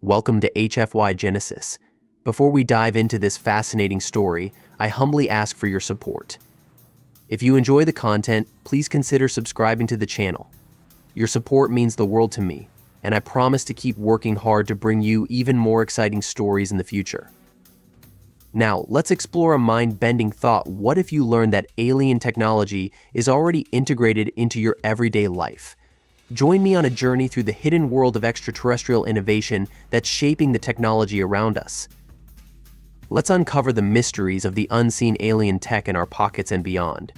Welcome to HFY Genesis. Before we dive into this fascinating story, I humbly ask for your support. If you enjoy the content, please consider subscribing to the channel. Your support means the world to me, and I promise to keep working hard to bring you even more exciting stories in the future. Now, let's explore a mind-bending thought. What if you learned that alien technology is already integrated into your everyday life? Join me on a journey through the hidden world of extraterrestrial innovation that's shaping the technology around us. Let's uncover the mysteries of the unseen alien tech in our pockets and beyond.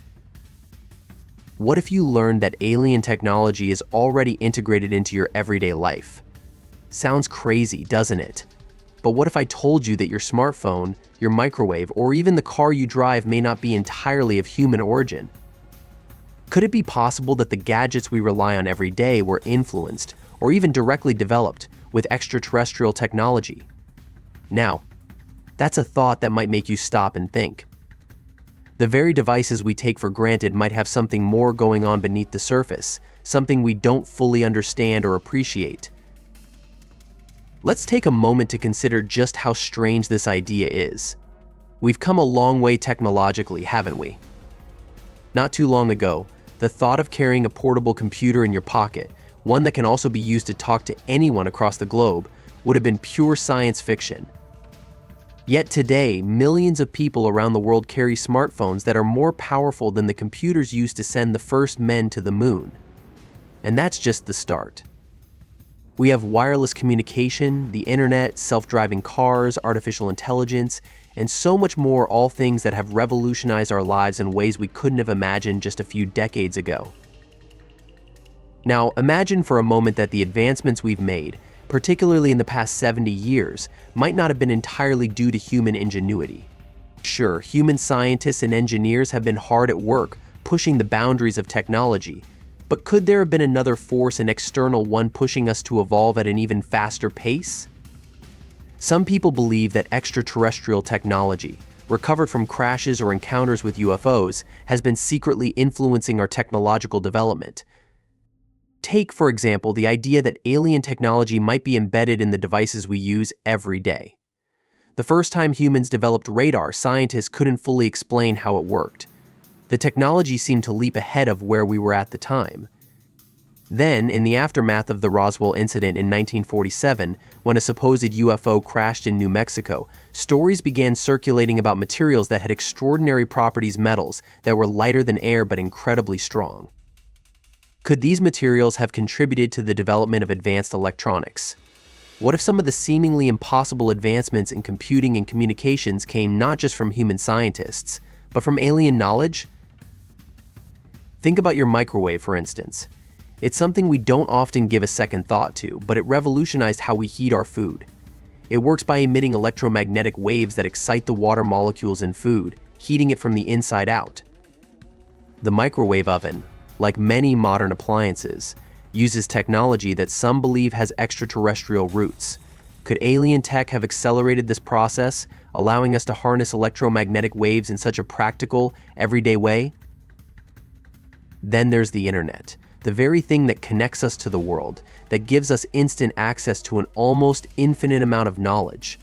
What if you learned that alien technology is already integrated into your everyday life? Sounds crazy, doesn't it? But what if I told you that your smartphone, your microwave, or even the car you drive may not be entirely of human origin? Could it be possible that the gadgets we rely on every day were influenced, or even directly developed, with extraterrestrial technology? Now, that's a thought that might make you stop and think. The very devices we take for granted might have something more going on beneath the surface, something we don't fully understand or appreciate. Let's take a moment to consider just how strange this idea is. We've come a long way technologically, haven't we? Not too long ago, the thought of carrying a portable computer in your pocket, one that can also be used to talk to anyone across the globe, would have been pure science fiction. Yet today, millions of people around the world carry smartphones that are more powerful than the computers used to send the first men to the moon. And that's just the start. We have wireless communication, the internet, self-driving cars, artificial intelligence, and so much more, all things that have revolutionized our lives in ways we couldn't have imagined just a few decades ago. Now, imagine for a moment that the advancements we've made, particularly in the past 70 years, might not have been entirely due to human ingenuity. Sure, human scientists and engineers have been hard at work, pushing the boundaries of technology, but could there have been another force, an external one, pushing us to evolve at an even faster pace? Some people believe that extraterrestrial technology, recovered from crashes or encounters with UFOs, has been secretly influencing our technological development. Take, for example, the idea that alien technology might be embedded in the devices we use every day. The first time humans developed radar, scientists couldn't fully explain how it worked. The technology seemed to leap ahead of where we were at the time. Then, in the aftermath of the Roswell incident in 1947, when a supposed UFO crashed in New Mexico, stories began circulating about materials that had extraordinary properties, metals that were lighter than air but incredibly strong. Could these materials have contributed to the development of advanced electronics? What if some of the seemingly impossible advancements in computing and communications came not just from human scientists, but from alien knowledge? Think about your microwave, for instance. It's something we don't often give a second thought to, but it revolutionized how we heat our food. It works by emitting electromagnetic waves that excite the water molecules in food, heating it from the inside out. The microwave oven, like many modern appliances, uses technology that some believe has extraterrestrial roots. Could alien tech have accelerated this process, allowing us to harness electromagnetic waves in such a practical, everyday way? Then there's the internet, the very thing that connects us to the world, that gives us instant access to an almost infinite amount of knowledge.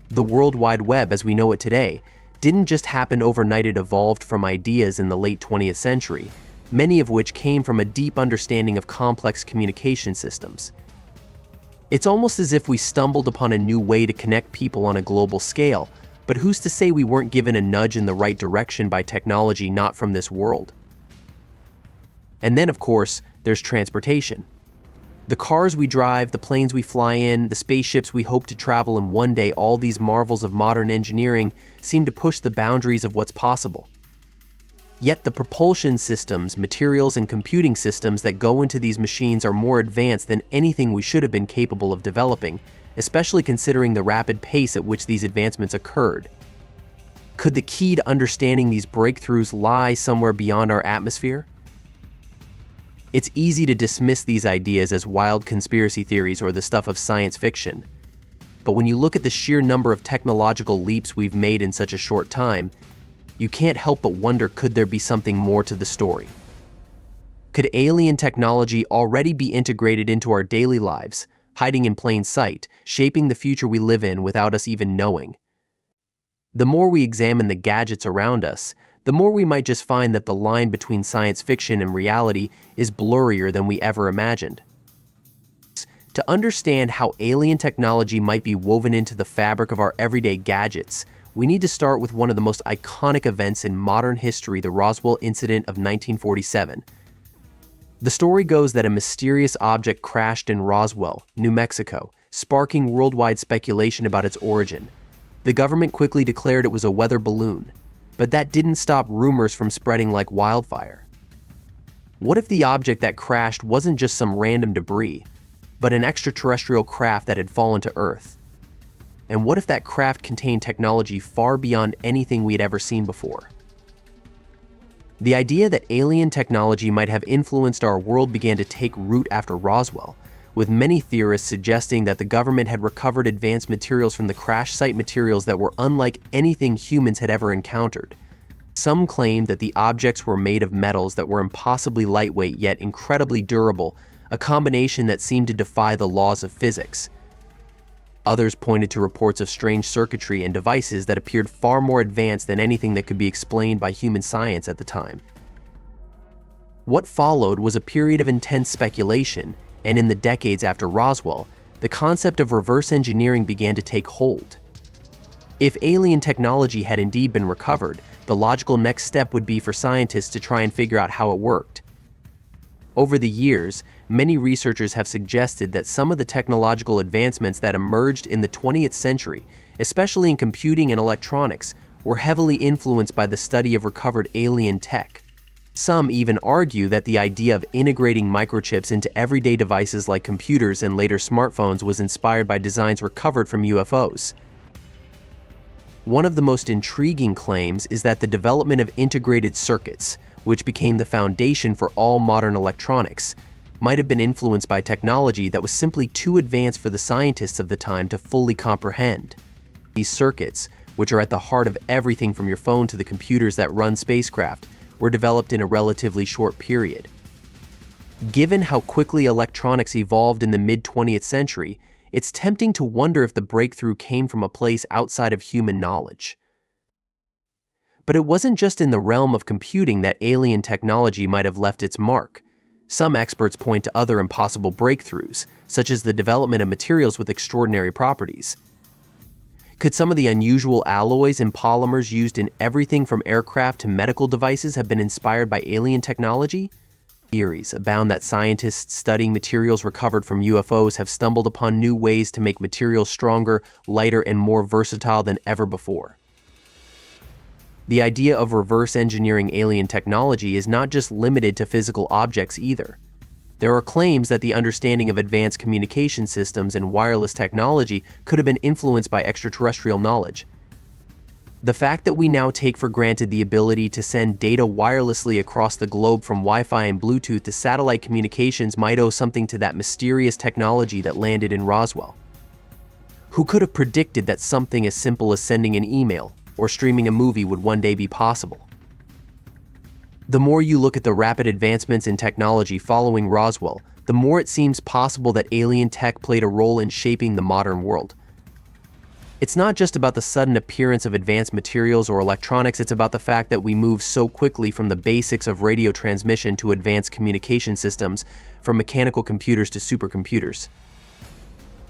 The World Wide Web, as we know it today, didn't just happen overnight. It evolved from ideas in the late 20th century, many of which came from a deep understanding of complex communication systems. It's almost as if we stumbled upon a new way to connect people on a global scale, but who's to say we weren't given a nudge in the right direction by technology not from this world? And then, of course, there's transportation. The cars we drive, the planes we fly in, the spaceships we hope to travel in one day, all these marvels of modern engineering seem to push the boundaries of what's possible. Yet the propulsion systems, materials, and computing systems that go into these machines are more advanced than anything we should have been capable of developing, especially considering the rapid pace at which these advancements occurred. Could the key to understanding these breakthroughs lie somewhere beyond our atmosphere? It's easy to dismiss these ideas as wild conspiracy theories or the stuff of science fiction. But when you look at the sheer number of technological leaps we've made in such a short time, you can't help but wonder, could there be something more to the story? Could alien technology already be integrated into our daily lives, hiding in plain sight, shaping the future we live in without us even knowing. The more we examine the gadgets around us, the more we might just find that the line between science fiction and reality is blurrier than we ever imagined. To understand how alien technology might be woven into the fabric of our everyday gadgets, we need to start with one of the most iconic events in modern history, the Roswell incident of 1947. The story goes that a mysterious object crashed in Roswell, New Mexico, sparking worldwide speculation about its origin. The government quickly declared it was a weather balloon, but that didn't stop rumors from spreading like wildfire. What if the object that crashed wasn't just some random debris, but an extraterrestrial craft that had fallen to Earth? And what if that craft contained technology far beyond anything we had ever seen before? The idea that alien technology might have influenced our world began to take root after Roswell, with many theorists suggesting that the government had recovered advanced materials from the crash site materials that were unlike anything humans had ever encountered. Some claimed that the objects were made of metals that were impossibly lightweight yet incredibly durable, a combination that seemed to defy the laws of physics. Others pointed to reports of strange circuitry and devices that appeared far more advanced than anything that could be explained by human science at the time. What followed was a period of intense speculation, and in the decades after Roswell, the concept of reverse engineering began to take hold. If alien technology had indeed been recovered, the logical next step would be for scientists to try and figure out how it worked. Over the years, many researchers have suggested that some of the technological advancements that emerged in the 20th century, especially in computing and electronics, were heavily influenced by the study of recovered alien tech. Some even argue that the idea of integrating microchips into everyday devices like computers and later smartphones was inspired by designs recovered from UFOs. One of the most intriguing claims is that the development of integrated circuits, which became the foundation for all modern electronics, might have been influenced by technology that was simply too advanced for the scientists of the time to fully comprehend. These circuits, which are at the heart of everything from your phone to the computers that run spacecraft, were developed in a relatively short period. Given how quickly electronics evolved in the mid-20th century, it's tempting to wonder if the breakthrough came from a place outside of human knowledge. But it wasn't just in the realm of computing that alien technology might have left its mark. Some experts point to other impossible breakthroughs, such as the development of materials with extraordinary properties. Could some of the unusual alloys and polymers used in everything from aircraft to medical devices have been inspired by alien technology? Theories abound that scientists studying materials recovered from UFOs have stumbled upon new ways to make materials stronger, lighter, and more versatile than ever before. The idea of reverse engineering alien technology is not just limited to physical objects either. There are claims that the understanding of advanced communication systems and wireless technology could have been influenced by extraterrestrial knowledge. The fact that we now take for granted the ability to send data wirelessly across the globe from Wi-Fi and Bluetooth to satellite communications might owe something to that mysterious technology that landed in Roswell. Who could have predicted that something as simple as sending an email or streaming a movie would one day be possible? The more you look at the rapid advancements in technology following Roswell, the more it seems possible that alien tech played a role in shaping the modern world. It's not just about the sudden appearance of advanced materials or electronics, it's about the fact that we move so quickly from the basics of radio transmission to advanced communication systems, from mechanical computers to supercomputers.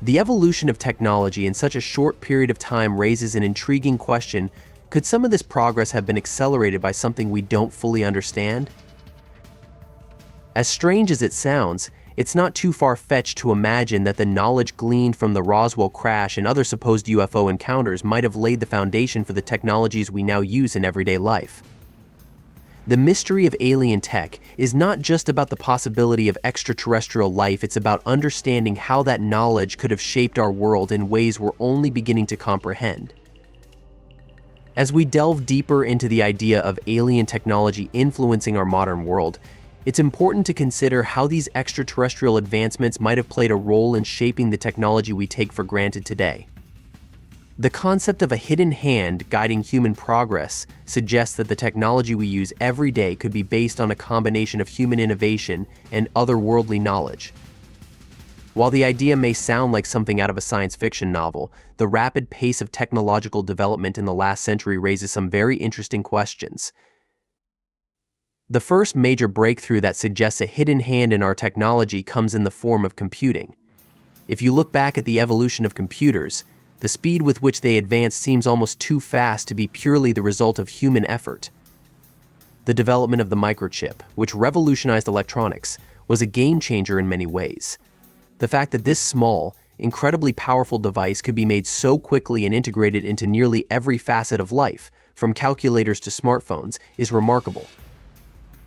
The evolution of technology in such a short period of time raises an intriguing question: could some of this progress have been accelerated by something we don't fully understand? As strange as it sounds, it's not too far-fetched to imagine that the knowledge gleaned from the Roswell crash and other supposed UFO encounters might have laid the foundation for the technologies we now use in everyday life. The mystery of alien tech is not just about the possibility of extraterrestrial life, it's about understanding how that knowledge could have shaped our world in ways we're only beginning to comprehend. As we delve deeper into the idea of alien technology influencing our modern world, it's important to consider how these extraterrestrial advancements might have played a role in shaping the technology we take for granted today. The concept of a hidden hand guiding human progress suggests that the technology we use every day could be based on a combination of human innovation and otherworldly knowledge. While the idea may sound like something out of a science fiction novel, the rapid pace of technological development in the last century raises some very interesting questions. The first major breakthrough that suggests a hidden hand in our technology comes in the form of computing. If you look back at the evolution of computers, the speed with which they advanced seems almost too fast to be purely the result of human effort. The development of the microchip, which revolutionized electronics, was a game changer in many ways. The fact that this small, incredibly powerful device could be made so quickly and integrated into nearly every facet of life, from calculators to smartphones, is remarkable.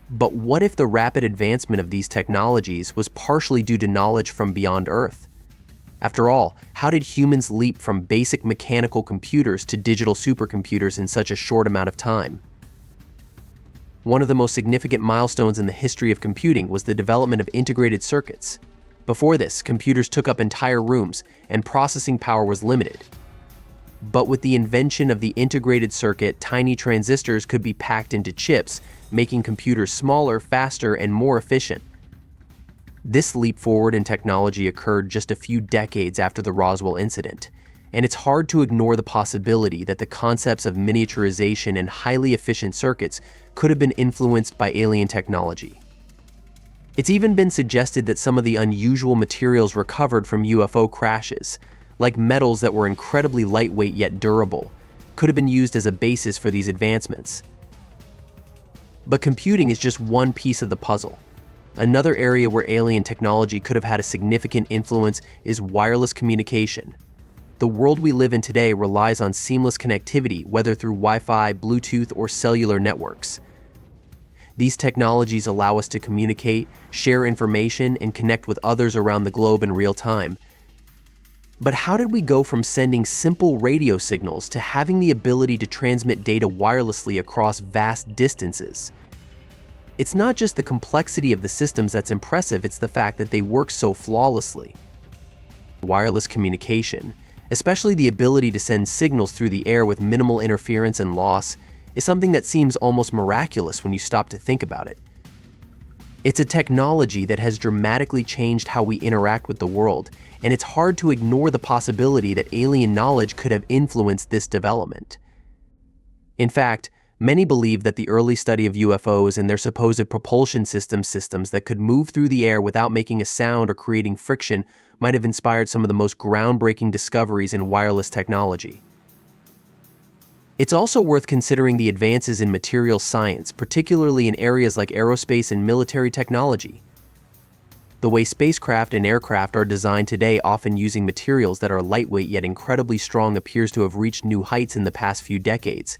But what if the rapid advancement of these technologies was partially due to knowledge from beyond Earth? After all, how did humans leap from basic mechanical computers to digital supercomputers in such a short amount of time? One of the most significant milestones in the history of computing was the development of integrated circuits. Before this, computers took up entire rooms, and processing power was limited. But with the invention of the integrated circuit, tiny transistors could be packed into chips, making computers smaller, faster, and more efficient. This leap forward in technology occurred just a few decades after the Roswell incident, and it's hard to ignore the possibility that the concepts of miniaturization and highly efficient circuits could have been influenced by alien technology. It's even been suggested that some of the unusual materials recovered from UFO crashes, like metals that were incredibly lightweight yet durable, could have been used as a basis for these advancements. But computing is just one piece of the puzzle. Another area where alien technology could have had a significant influence is wireless communication. The world we live in today relies on seamless connectivity, whether through Wi-Fi, Bluetooth, or cellular networks. These technologies allow us to communicate, share information, and connect with others around the globe in real time. But how did we go from sending simple radio signals to having the ability to transmit data wirelessly across vast distances? It's not just the complexity of the systems that's impressive, it's the fact that they work so flawlessly. Wireless communication, especially the ability to send signals through the air with minimal interference and loss, is something that seems almost miraculous when you stop to think about it. It's a technology that has dramatically changed how we interact with the world, and it's hard to ignore the possibility that alien knowledge could have influenced this development. In fact, many believe that the early study of UFOs and their supposed propulsion systems that could move through the air without making a sound or creating friction might have inspired some of the most groundbreaking discoveries in wireless technology. It's also worth considering the advances in materials science, particularly in areas like aerospace and military technology. The way spacecraft and aircraft are designed today, often using materials that are lightweight yet incredibly strong, appears to have reached new heights in the past few decades.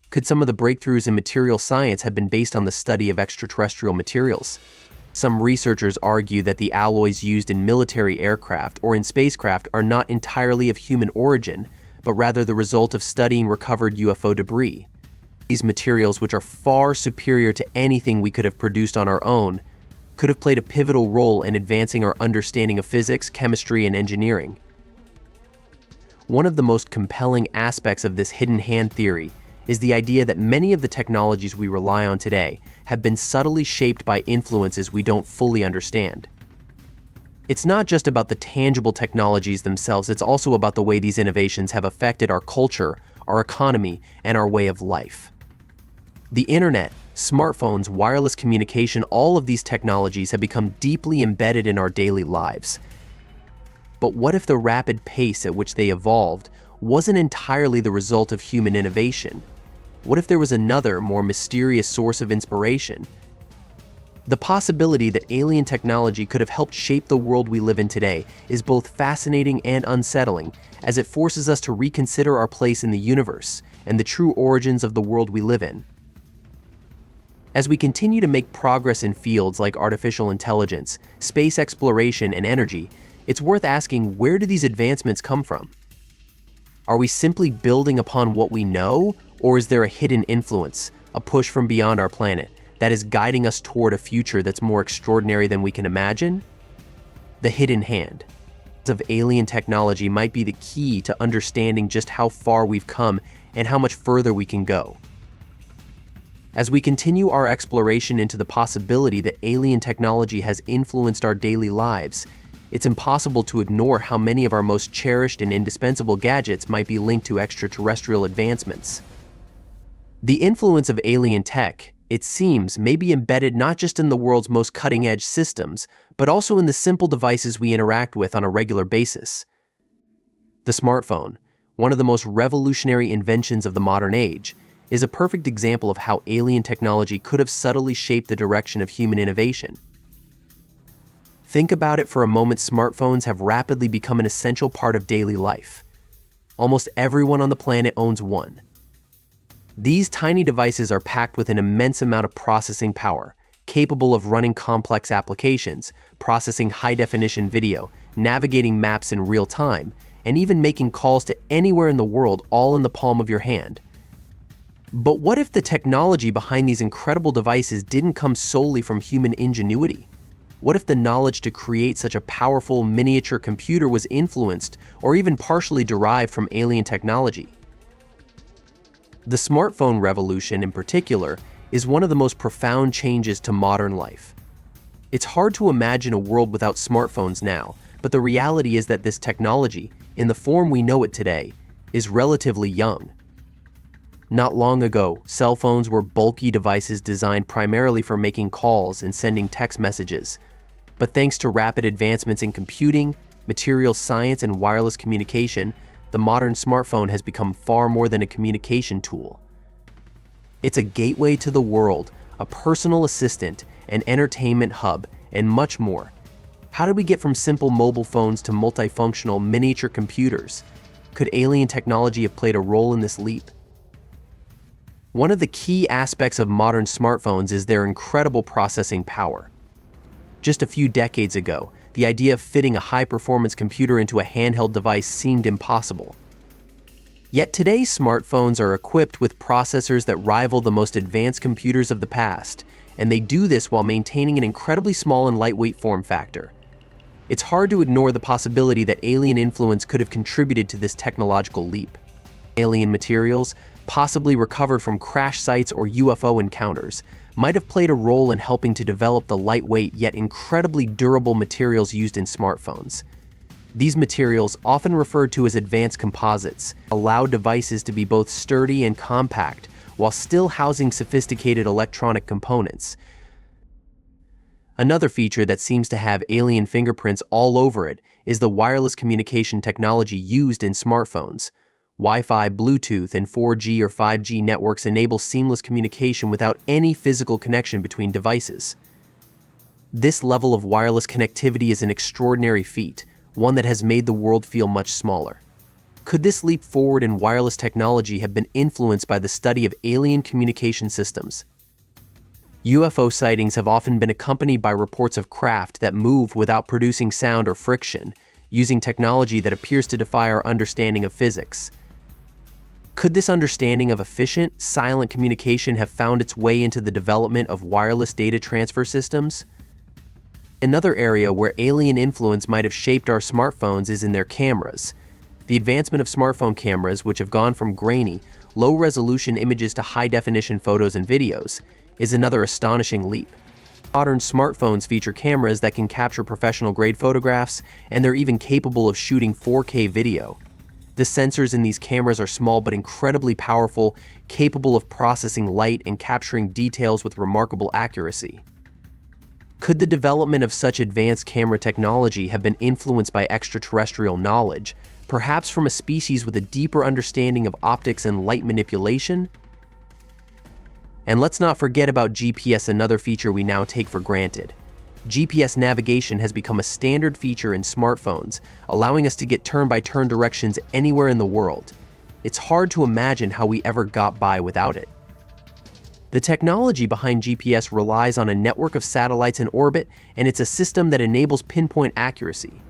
Could some of the breakthroughs in material science have been based on the study of extraterrestrial materials? Some researchers argue that the alloys used in military aircraft or in spacecraft are not entirely of human origin, but rather the result of studying recovered UFO debris. These materials, which are far superior to anything we could have produced on our own, could have played a pivotal role in advancing our understanding of physics, chemistry, and engineering. One of the most compelling aspects of this hidden hand theory is the idea that many of the technologies we rely on today have been subtly shaped by influences we don't fully understand. It's not just about the tangible technologies themselves, it's also about the way these innovations have affected our culture, our economy, and our way of life. The internet, smartphones, wireless communication, all of these technologies have become deeply embedded in our daily lives. But what if the rapid pace at which they evolved wasn't entirely the result of human innovation? What if there was another, more mysterious source of inspiration? The possibility that alien technology could have helped shape the world we live in today is both fascinating and unsettling, as it forces us to reconsider our place in the universe and the true origins of the world we live in. As we continue to make progress in fields like artificial intelligence, space exploration, and energy, it's worth asking, where do these advancements come from? Are we simply building upon what we know, or is there a hidden influence, a push from beyond our planet, that is guiding us toward a future that's more extraordinary than we can imagine? The hidden hand of alien technology might be the key to understanding just how far we've come and how much further we can go. As we continue our exploration into the possibility that alien technology has influenced our daily lives, it's impossible to ignore how many of our most cherished and indispensable gadgets might be linked to extraterrestrial advancements. The influence of alien tech, it seems, may be embedded not just in the world's most cutting-edge systems, but also in the simple devices we interact with on a regular basis. The smartphone, one of the most revolutionary inventions of the modern age, is a perfect example of how alien technology could have subtly shaped the direction of human innovation. Think about it for a moment. Smartphones have rapidly become an essential part of daily life. Almost everyone on the planet owns one. These tiny devices are packed with an immense amount of processing power, capable of running complex applications, processing high-definition video, navigating maps in real time, and even making calls to anywhere in the world, all in the palm of your hand. But what if the technology behind these incredible devices didn't come solely from human ingenuity? What if the knowledge to create such a powerful miniature computer was influenced or even partially derived from alien technology? The smartphone revolution, in particular, is one of the most profound changes to modern life. It's hard to imagine a world without smartphones now, but the reality is that this technology, in the form we know it today, is relatively young. Not long ago, cell phones were bulky devices designed primarily for making calls and sending text messages. But thanks to rapid advancements in computing, materials science, and wireless communication, the modern smartphone has become far more than a communication tool. It's a gateway to the world, a personal assistant, an entertainment hub, and much more. How did we get from simple mobile phones to multifunctional miniature computers? Could alien technology have played a role in this leap? One of the key aspects of modern smartphones is their incredible processing power. Just a few decades ago, the idea of fitting a high-performance computer into a handheld device seemed impossible. Yet today's smartphones are equipped with processors that rival the most advanced computers of the past, and they do this while maintaining an incredibly small and lightweight form factor. It's hard to ignore the possibility that alien influence could have contributed to this technological leap. Alien materials, possibly recovered from crash sites or UFO encounters, might have played a role in helping to develop the lightweight yet incredibly durable materials used in smartphones. These materials, often referred to as advanced composites, allow devices to be both sturdy and compact while still housing sophisticated electronic components. Another feature that seems to have alien fingerprints all over it is the wireless communication technology used in smartphones. Wi-Fi, Bluetooth, and 4G or 5G networks enable seamless communication without any physical connection between devices. This level of wireless connectivity is an extraordinary feat, one that has made the world feel much smaller. Could this leap forward in wireless technology have been influenced by the study of alien communication systems? UFO sightings have often been accompanied by reports of craft that move without producing sound or friction, using technology that appears to defy our understanding of physics. Could this understanding of efficient, silent communication have found its way into the development of wireless data transfer systems? Another area where alien influence might have shaped our smartphones is in their cameras. The advancement of smartphone cameras, which have gone from grainy, low-resolution images to high-definition photos and videos, is another astonishing leap. Modern smartphones feature cameras that can capture professional-grade photographs, and they're even capable of shooting 4K video. The sensors in these cameras are small but incredibly powerful, capable of processing light and capturing details with remarkable accuracy. Could the development of such advanced camera technology have been influenced by extraterrestrial knowledge, perhaps from a species with a deeper understanding of optics and light manipulation? And let's not forget about GPS, another feature we now take for granted. GPS navigation has become a standard feature in smartphones, allowing us to get turn-by-turn directions anywhere in the world. It's hard to imagine how we ever got by without it. The technology behind GPS relies on a network of satellites in orbit, and it's a system that enables pinpoint accuracy.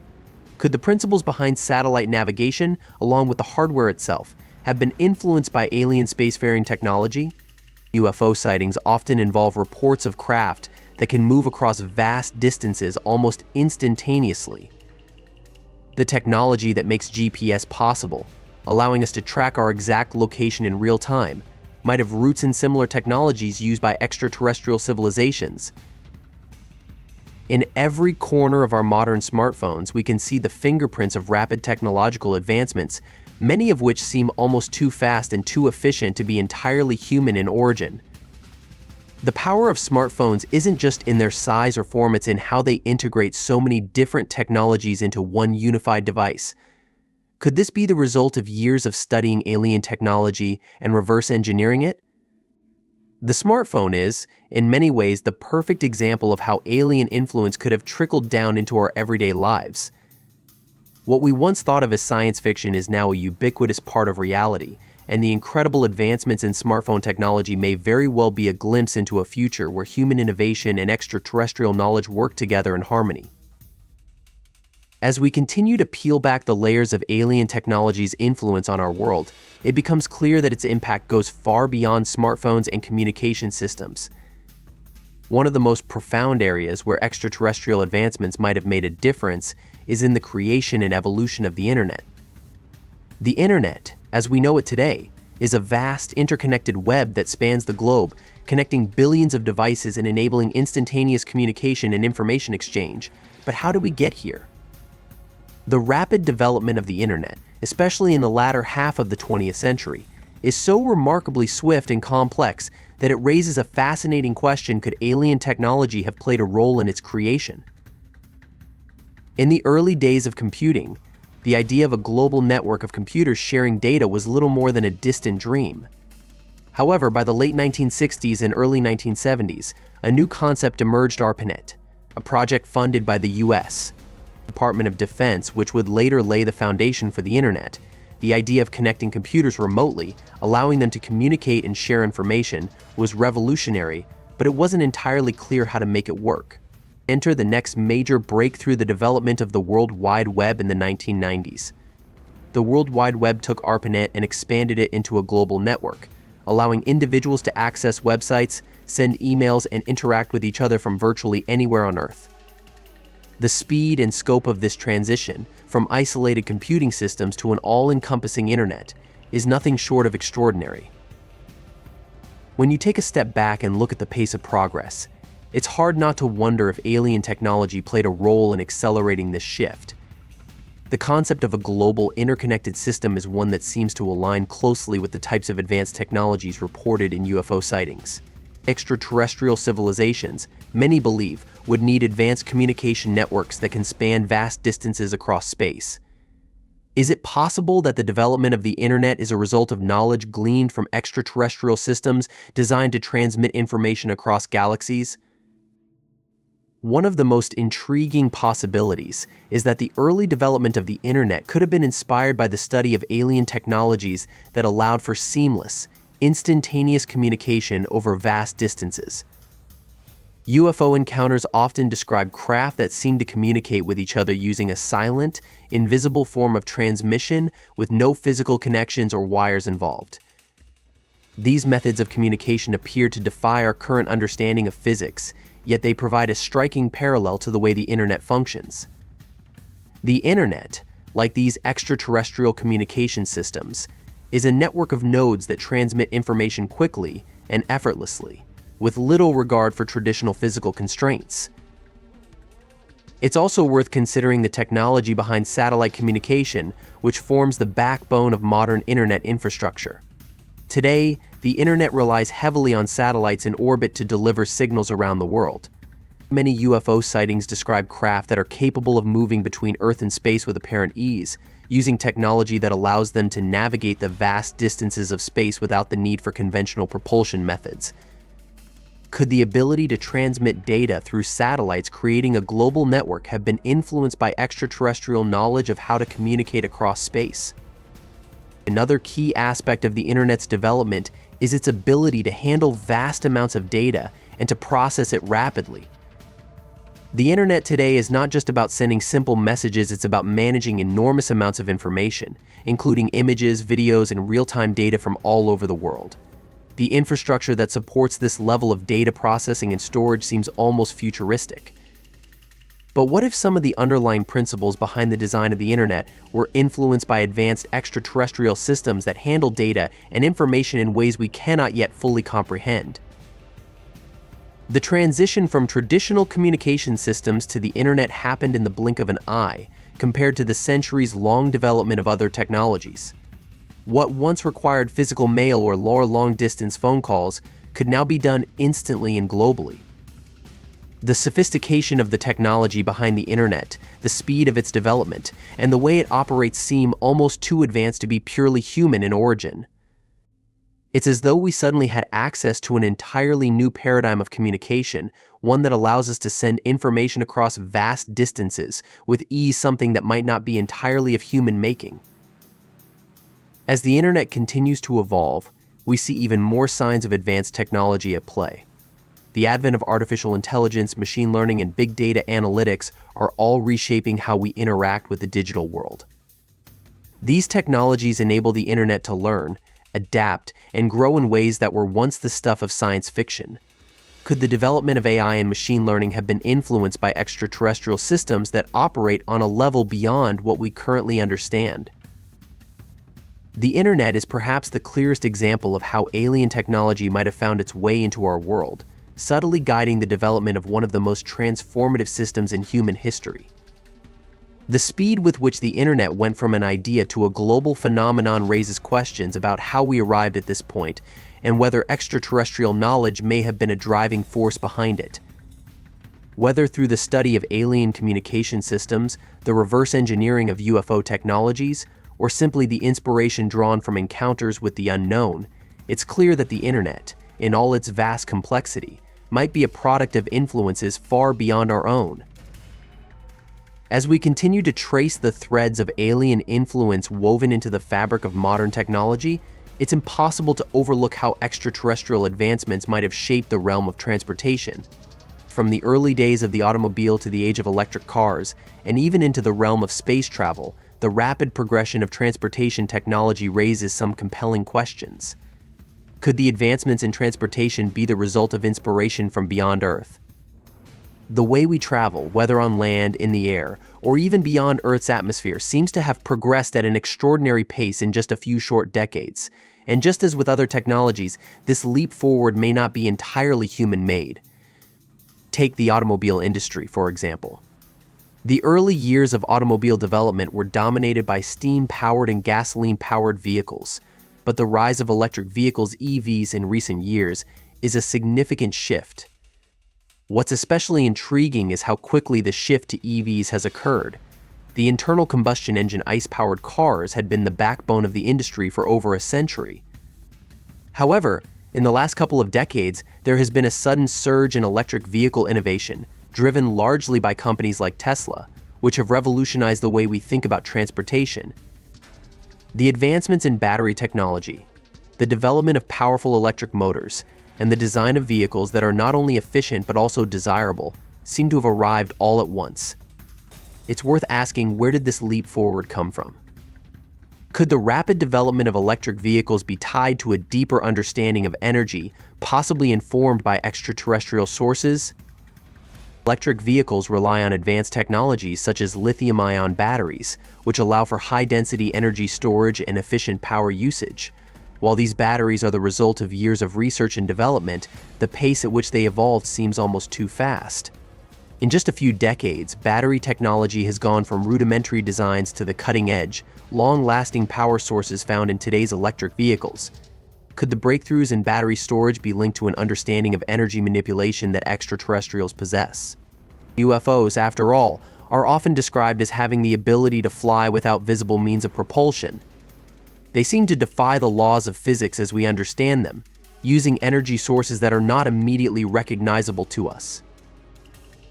Could the principles behind satellite navigation, along with the hardware itself, have been influenced by alien spacefaring technology? UFO sightings often involve reports of craft that can move across vast distances almost instantaneously. The technology that makes GPS possible, allowing us to track our exact location in real time, might have roots in similar technologies used by extraterrestrial civilizations. In every corner of our modern smartphones, we can see the fingerprints of rapid technological advancements, many of which seem almost too fast and too efficient to be entirely human in origin. The power of smartphones isn't just in their size or form, it's in how they integrate so many different technologies into one unified device. Could this be the result of years of studying alien technology and reverse engineering it? The smartphone is, in many ways, the perfect example of how alien influence could have trickled down into our everyday lives. What we once thought of as science fiction is now a ubiquitous part of reality, and the incredible advancements in smartphone technology may very well be a glimpse into a future where human innovation and extraterrestrial knowledge work together in harmony. As we continue to peel back the layers of alien technology's influence on our world, it becomes clear that its impact goes far beyond smartphones and communication systems. One of the most profound areas where extraterrestrial advancements might have made a difference is in the creation and evolution of the internet. The internet, as we know it today, is a vast interconnected web that spans the globe, connecting billions of devices and enabling instantaneous communication and information exchange. But how did we get here? The rapid development of the internet, especially in the latter half of the 20th century, is so remarkably swift and complex that it raises a fascinating question: could alien technology have played a role in its creation? In the early days of computing, the idea of a global network of computers sharing data was little more than a distant dream. However, by the late 1960s and early 1970s, a new concept emerged: ARPANET, a project funded by the U.S. Department of Defense, which would later lay the foundation for the internet. The idea of connecting computers remotely, allowing them to communicate and share information, was revolutionary, but it wasn't entirely clear how to make it work. Enter the next major breakthrough: the development of the World Wide Web in the 1990s. The World Wide Web took ARPANET and expanded it into a global network, allowing individuals to access websites, send emails, and interact with each other from virtually anywhere on Earth. The speed and scope of this transition, from isolated computing systems to an all-encompassing internet, is nothing short of extraordinary. When you take a step back and look at the pace of progress, it's hard not to wonder if alien technology played a role in accelerating this shift. The concept of a global, interconnected system is one that seems to align closely with the types of advanced technologies reported in UFO sightings. Extraterrestrial civilizations, many believe, would need advanced communication networks that can span vast distances across space. Is it possible that the development of the internet is a result of knowledge gleaned from extraterrestrial systems designed to transmit information across galaxies? One of the most intriguing possibilities is that the early development of the internet could have been inspired by the study of alien technologies that allowed for seamless, instantaneous communication over vast distances. UFO encounters often describe craft that seem to communicate with each other using a silent, invisible form of transmission with no physical connections or wires involved. These methods of communication appear to defy our current understanding of physics, yet they provide a striking parallel to the way the internet functions. The internet, like these extraterrestrial communication systems, is a network of nodes that transmit information quickly and effortlessly, with little regard for traditional physical constraints. It's also worth considering the technology behind satellite communication, which forms the backbone of modern internet infrastructure. Today, the internet relies heavily on satellites in orbit to deliver signals around the world. Many UFO sightings describe craft that are capable of moving between Earth and space with apparent ease, using technology that allows them to navigate the vast distances of space without the need for conventional propulsion methods. Could the ability to transmit data through satellites creating a global network have been influenced by extraterrestrial knowledge of how to communicate across space? Another key aspect of the internet's development is its ability to handle vast amounts of data and to process it rapidly. The internet today is not just about sending simple messages, it's about managing enormous amounts of information, including images, videos, and real-time data from all over the world. The infrastructure that supports this level of data processing and storage seems almost futuristic. But what if some of the underlying principles behind the design of the internet were influenced by advanced extraterrestrial systems that handle data and information in ways we cannot yet fully comprehend? The transition from traditional communication systems to the internet happened in the blink of an eye, compared to the centuries-long development of other technologies. What once required physical mail or long-distance phone calls could now be done instantly and globally. The sophistication of the technology behind the internet, the speed of its development, and the way it operates seem almost too advanced to be purely human in origin. It's as though we suddenly had access to an entirely new paradigm of communication, one that allows us to send information across vast distances with ease, something that might not be entirely of human making. As the internet continues to evolve, we see even more signs of advanced technology at play. The advent of artificial intelligence, machine learning, and big data analytics are all reshaping how we interact with the digital world. These technologies enable the internet to learn, adapt, and grow in ways that were once the stuff of science fiction. Could the development of AI and machine learning have been influenced by extraterrestrial systems that operate on a level beyond what we currently understand? The internet is perhaps the clearest example of how alien technology might have found its way into our world, subtly guiding the development of one of the most transformative systems in human history. The speed with which the internet went from an idea to a global phenomenon raises questions about how we arrived at this point and whether extraterrestrial knowledge may have been a driving force behind it. Whether through the study of alien communication systems, the reverse engineering of UFO technologies, or simply the inspiration drawn from encounters with the unknown, it's clear that the internet, in all its vast complexity, might be a product of influences far beyond our own. As we continue to trace the threads of alien influence woven into the fabric of modern technology, it's impossible to overlook how extraterrestrial advancements might have shaped the realm of transportation. From the early days of the automobile to the age of electric cars, and even into the realm of space travel, the rapid progression of transportation technology raises some compelling questions. Could the advancements in transportation be the result of inspiration from beyond Earth? The way we travel, whether on land, in the air, or even beyond Earth's atmosphere, seems to have progressed at an extraordinary pace in just a few short decades. And just as with other technologies, this leap forward may not be entirely human-made. Take the automobile industry, for example. The early years of automobile development were dominated by steam-powered and gasoline-powered vehicles, but the rise of electric vehicles, EVs, in recent years is a significant shift. What's especially intriguing is how quickly the shift to EVs has occurred. The internal combustion engine ICE-powered cars had been the backbone of the industry for over a century. However, in the last couple of decades, there has been a sudden surge in electric vehicle innovation, driven largely by companies like Tesla, which have revolutionized the way we think about transportation. The advancements in battery technology, the development of powerful electric motors, and the design of vehicles that are not only efficient but also desirable seem to have arrived all at once. It's worth asking, where did this leap forward come from? Could the rapid development of electric vehicles be tied to a deeper understanding of energy, possibly informed by extraterrestrial sources? Electric vehicles rely on advanced technologies such as lithium-ion batteries, which allow for high-density energy storage and efficient power usage. While these batteries are the result of years of research and development, the pace at which they evolved seems almost too fast. In just a few decades, battery technology has gone from rudimentary designs to the cutting-edge, long-lasting power sources found in today's electric vehicles. Could the breakthroughs in battery storage be linked to an understanding of energy manipulation that extraterrestrials possess? UFOs, after all, are often described as having the ability to fly without visible means of propulsion. They seem to defy the laws of physics as we understand them, using energy sources that are not immediately recognizable to us.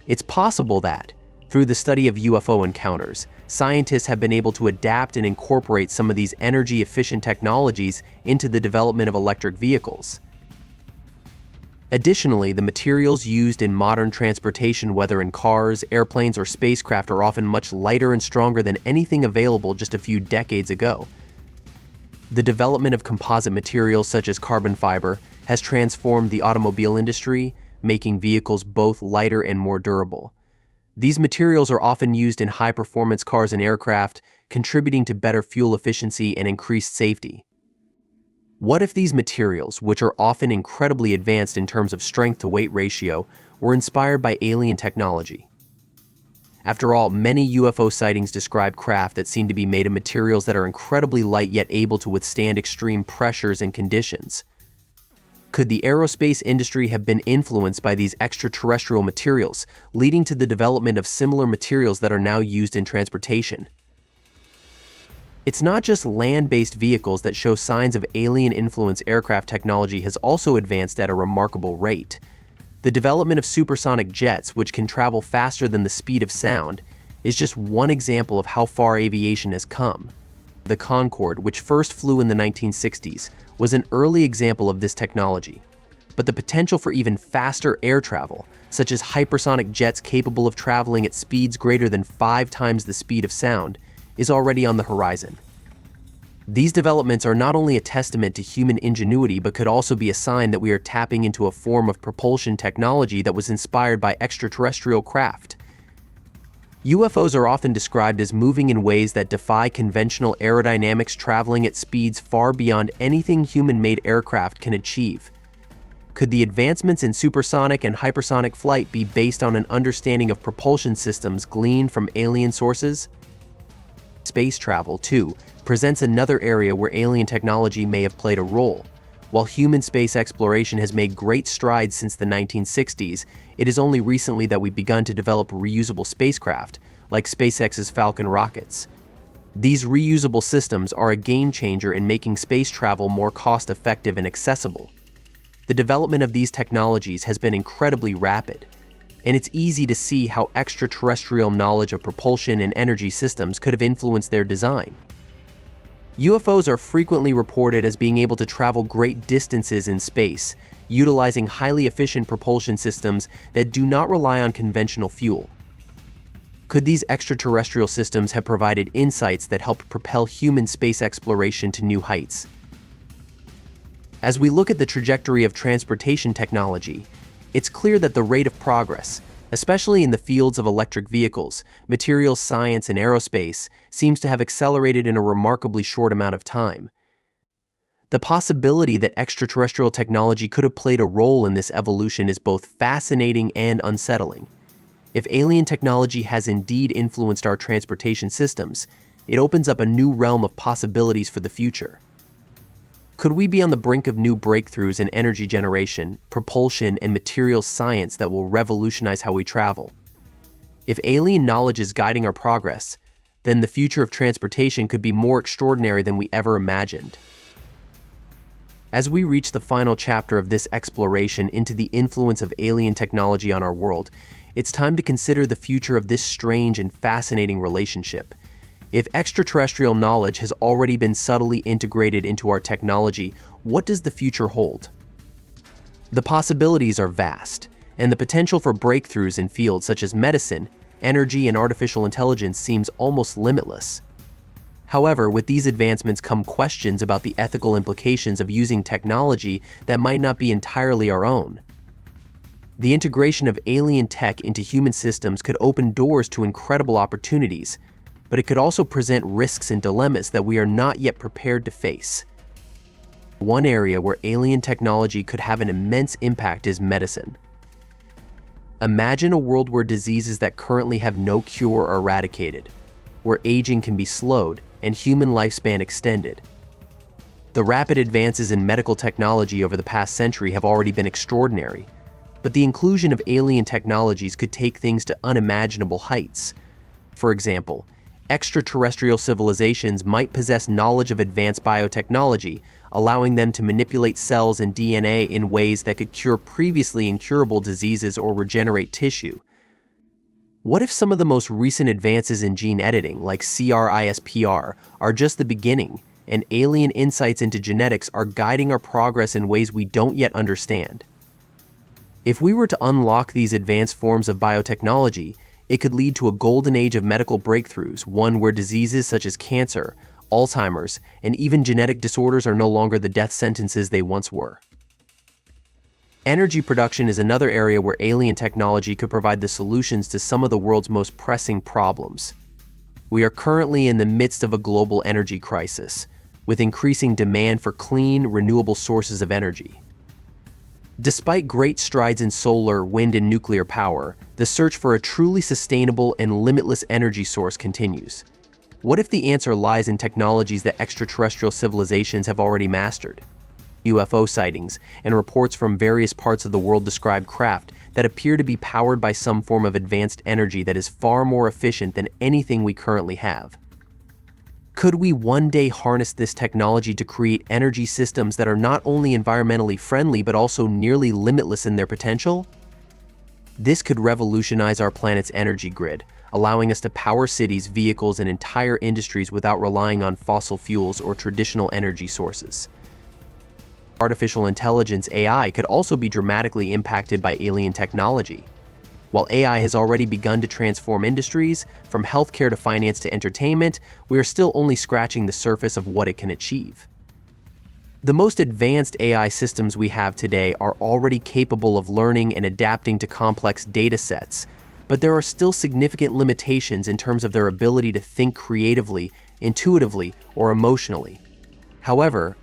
It's possible that, through the study of UFO encounters, scientists have been able to adapt and incorporate some of these energy-efficient technologies into the development of electric vehicles. Additionally, the materials used in modern transportation, whether in cars, airplanes, or spacecraft, are often much lighter and stronger than anything available just a few decades ago. The development of composite materials such as carbon fiber has transformed the automobile industry, making vehicles both lighter and more durable. These materials are often used in high-performance cars and aircraft, contributing to better fuel efficiency and increased safety. What if these materials, which are often incredibly advanced in terms of strength-to-weight ratio, were inspired by alien technology? After all, many UFO sightings describe craft that seem to be made of materials that are incredibly light yet able to withstand extreme pressures and conditions. Could the aerospace industry have been influenced by these extraterrestrial materials, leading to the development of similar materials that are now used in transportation? It's not just land-based vehicles that show signs of alien-influenced aircraft technology has also advanced at a remarkable rate. The development of supersonic jets, which can travel faster than the speed of sound, is just one example of how far aviation has come. The Concorde, which first flew in the 1960s, was an early example of this technology. But the potential for even faster air travel, such as hypersonic jets capable of traveling at speeds greater than 5 times the speed of sound, is already on the horizon. These developments are not only a testament to human ingenuity, but could also be a sign that we are tapping into a form of propulsion technology that was inspired by extraterrestrial craft. UFOs are often described as moving in ways that defy conventional aerodynamics, traveling at speeds far beyond anything human-made aircraft can achieve. Could the advancements in supersonic and hypersonic flight be based on an understanding of propulsion systems gleaned from alien sources? Space travel, too, presents another area where alien technology may have played a role. While human space exploration has made great strides since the 1960s, it is only recently that we've begun to develop reusable spacecraft, like SpaceX's Falcon rockets. These reusable systems are a game changer in making space travel more cost-effective and accessible. The development of these technologies has been incredibly rapid, and it's easy to see how extraterrestrial knowledge of propulsion and energy systems could have influenced their design. UFOs are frequently reported as being able to travel great distances in space, utilizing highly efficient propulsion systems that do not rely on conventional fuel. Could these extraterrestrial systems have provided insights that helped propel human space exploration to new heights? As we look at the trajectory of transportation technology, it's clear that the rate of progress, especially in the fields of electric vehicles, materials science, and aerospace, seems to have accelerated in a remarkably short amount of time. The possibility that extraterrestrial technology could have played a role in this evolution is both fascinating and unsettling. If alien technology has indeed influenced our transportation systems, it opens up a new realm of possibilities for the future. Could we be on the brink of new breakthroughs in energy generation, propulsion, and materials science that will revolutionize how we travel? If alien knowledge is guiding our progress, then the future of transportation could be more extraordinary than we ever imagined. As we reach the final chapter of this exploration into the influence of alien technology on our world, it's time to consider the future of this strange and fascinating relationship. If extraterrestrial knowledge has already been subtly integrated into our technology, what does the future hold? The possibilities are vast, and the potential for breakthroughs in fields such as medicine, energy, and artificial intelligence seems almost limitless. However, with these advancements come questions about the ethical implications of using technology that might not be entirely our own. The integration of alien tech into human systems could open doors to incredible opportunities, but it could also present risks and dilemmas that we are not yet prepared to face. One area where alien technology could have an immense impact is medicine. Imagine a world where diseases that currently have no cure are eradicated, where aging can be slowed and human lifespan extended. The rapid advances in medical technology over the past century have already been extraordinary, but the inclusion of alien technologies could take things to unimaginable heights. For example, extraterrestrial civilizations might possess knowledge of advanced biotechnology, allowing them to manipulate cells and DNA in ways that could cure previously incurable diseases or regenerate tissue. What if some of the most recent advances in gene editing, like CRISPR, are just the beginning, and alien insights into genetics are guiding our progress in ways we don't yet understand? If we were to unlock these advanced forms of biotechnology, it could lead to a golden age of medical breakthroughs, one where diseases such as cancer, Alzheimer's, and even genetic disorders are no longer the death sentences they once were. Energy production is another area where alien technology could provide the solutions to some of the world's most pressing problems. We are currently in the midst of a global energy crisis. with increasing demand for clean, renewable sources of energy. Despite great strides in solar, wind, and nuclear power, the search for a truly sustainable and limitless energy source continues. What if the answer lies in technologies that extraterrestrial civilizations have already mastered? UFO sightings and reports from various parts of the world describe craft that appear to be powered by some form of advanced energy that is far more efficient than anything we currently have. Could we one day harness this technology to create energy systems that are not only environmentally friendly but also nearly limitless in their potential? This could revolutionize our planet's energy grid, allowing us to power cities, vehicles, and entire industries without relying on fossil fuels or traditional energy sources. Artificial intelligence (AI) could also be dramatically impacted by alien technology. While AI has already begun to transform industries, from healthcare to finance to entertainment, we are still only scratching the surface of what it can achieve. The most advanced AI systems we have today are already capable of learning and adapting to complex data sets, but there are still significant limitations in terms of their ability to think creatively, intuitively, or emotionally. However,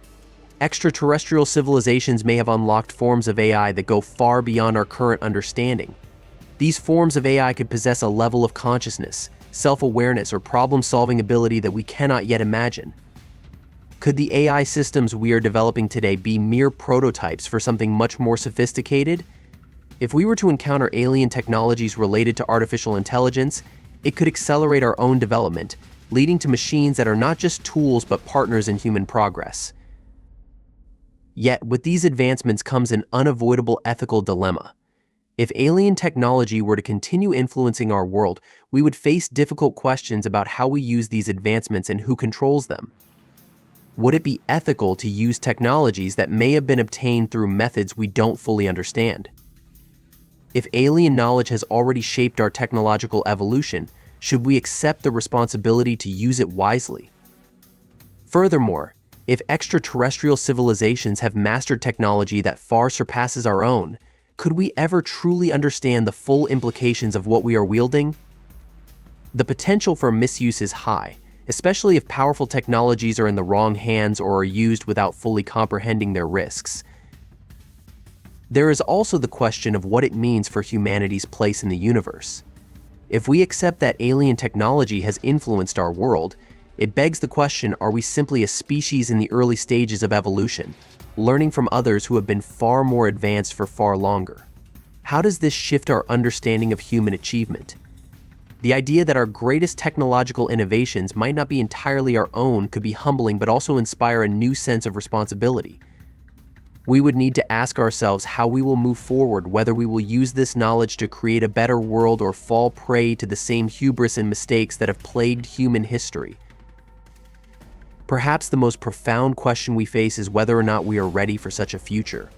extraterrestrial civilizations may have unlocked forms of AI that go far beyond our current understanding. These forms of AI could possess a level of consciousness, self-awareness, or problem-solving ability that we cannot yet imagine. Could the AI systems we are developing today be mere prototypes for something much more sophisticated? If we were to encounter alien technologies related to artificial intelligence, it could accelerate our own development, leading to machines that are not just tools but partners in human progress. Yet, with these advancements comes an unavoidable ethical dilemma. If alien technology were to continue influencing our world, we would face difficult questions about how we use these advancements and who controls them. Would it be ethical to use technologies that may have been obtained through methods we don't fully understand? If alien knowledge has already shaped our technological evolution, should we accept the responsibility to use it wisely? Furthermore, if extraterrestrial civilizations have mastered technology that far surpasses our own, could we ever truly understand the full implications of what we are wielding? The potential for misuse is high, especially if powerful technologies are in the wrong hands or are used without fully comprehending their risks. There is also the question of what it means for humanity's place in the universe. If we accept that alien technology has influenced our world, it begs the question, are we simply a species in the early stages of evolution, learning from others who have been far more advanced for far longer? How does this shift our understanding of human achievement? The idea that our greatest technological innovations might not be entirely our own could be humbling but also inspire a new sense of responsibility. We would need to ask ourselves how we will move forward, whether we will use this knowledge to create a better world or fall prey to the same hubris and mistakes that have plagued human history. Perhaps the most profound question we face is whether or not we are ready for such a future.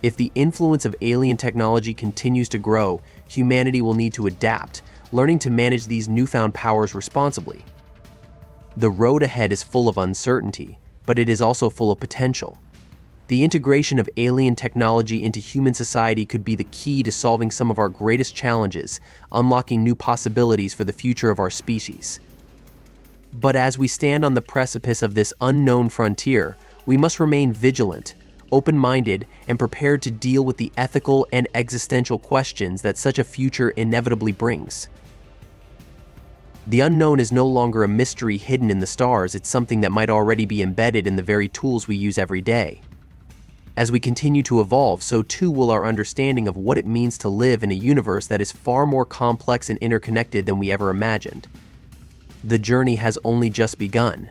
If the influence of alien technology continues to grow, humanity will need to adapt, learning to manage these newfound powers responsibly. The road ahead is full of uncertainty, but it is also full of potential. The integration of alien technology into human society could be the key to solving some of our greatest challenges, unlocking new possibilities for the future of our species. But as we stand on the precipice of this unknown frontier, we must remain vigilant, open-minded, and prepared to deal with the ethical and existential questions that such a future inevitably brings. The unknown is no longer a mystery hidden in the stars, it's something that might already be embedded in the very tools we use every day. As we continue to evolve, so too will our understanding of what it means to live in a universe that is far more complex and interconnected than we ever imagined. The journey has only just begun,